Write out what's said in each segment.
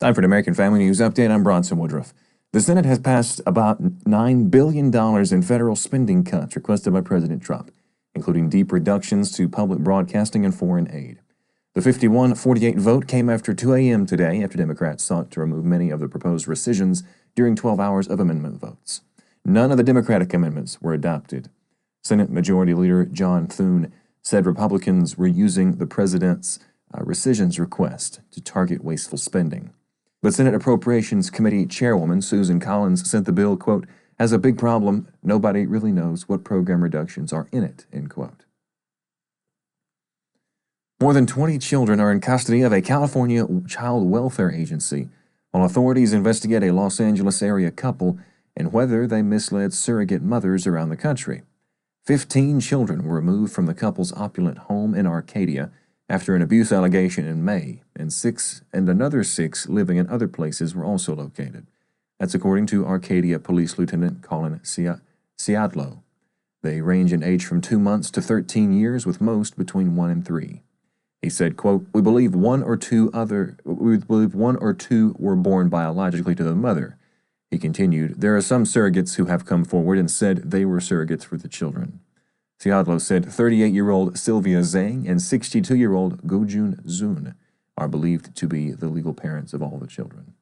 Time for an American Family News Update. I'm Bronson Woodruff. The Senate has passed about $9 billion in federal spending cuts requested by President Trump, including deep reductions to public broadcasting and foreign aid. The 51-48 vote came after 2 a.m. today after Democrats sought to remove many of the proposed rescissions during 12 hours of amendment votes. None of the Democratic amendments were adopted. Senate Majority Leader John Thune said Republicans were using the president's rescissions request to target wasteful spending. But Senate Appropriations Committee Chairwoman Susan Collins said the bill, quote, has a big problem. Nobody really knows what program reductions are in it, end quote. More than 20 children are in custody of a California child welfare agency while authorities investigate a Los Angeles area couple and whether they misled surrogate mothers around the country. 15 children were removed from the couple's opulent home in Arcadia after an abuse allegation in May, and another six living in other places were also located. That's according to Arcadia Police Lieutenant Colin Ciadlo. They range in age from 2 months to 13 years, with most between 1 and 3. He said, quote, we believe one or two were born biologically to the mother. He continued, there are some surrogates who have come forward and said they were surrogates for the children. Ciadlo said 38-year-old Sylvia Zhang and 62-year-old Gojun Zun are believed to be the legal parents of all the children.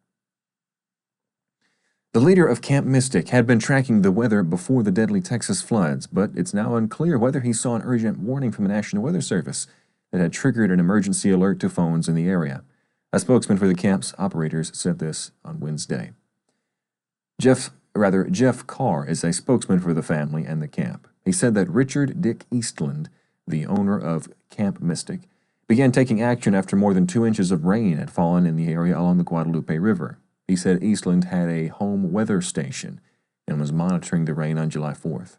The leader of Camp Mystic had been tracking the weather before the deadly Texas floods, but it's now unclear whether he saw an urgent warning from the National Weather Service that had triggered an emergency alert to phones in the area. A spokesman for the camp's operators said this on Wednesday. Jeff Carr is a spokesman for the family and the camp. He said that Richard Dick Eastland, the owner of Camp Mystic, began taking action after more than 2 inches of rain had fallen in the area along the Guadalupe River. He said Eastland had a home weather station and was monitoring the rain on July 4th.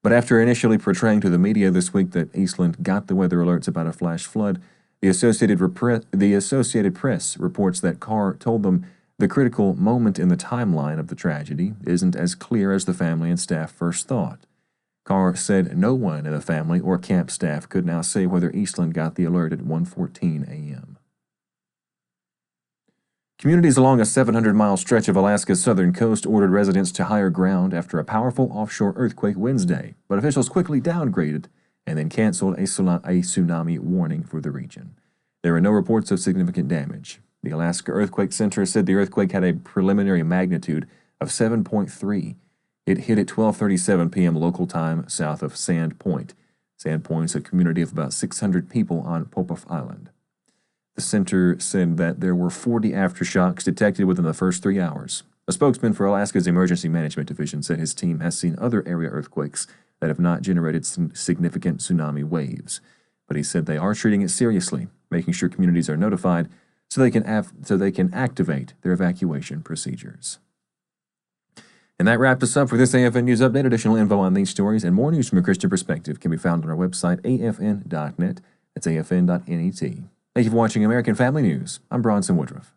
But after initially portraying to the media this week that Eastland got the weather alerts about a flash flood, the Associated Press reports that Carr told them the critical moment in the timeline of the tragedy isn't as clear as the family and staff first thought. Carr said no one in the family or camp staff could now say whether Eastland got the alert at 1:14 a.m. Communities along a 700-mile stretch of Alaska's southern coast ordered residents to higher ground after a powerful offshore earthquake Wednesday, but officials quickly downgraded and then canceled a tsunami warning for the region. There were no reports of significant damage. The Alaska Earthquake Center said the earthquake had a preliminary magnitude of 7.3. It hit at 12:37 p.m. local time south of Sand Point. Sand Point's a community of about 600 people on Popov Island. The center said that there were 40 aftershocks detected within the first 3 hours. A spokesman for Alaska's Emergency Management Division said his team has seen other area earthquakes that have not generated significant tsunami waves. But he said they are treating it seriously, making sure communities are notified so they can activate their evacuation procedures. And that wraps us up for this AFN News Update. Additional info on these stories and more news from a Christian perspective can be found on our website, afn.net. That's afn.net. Thank you for watching American Family News. I'm Bronson Woodruff.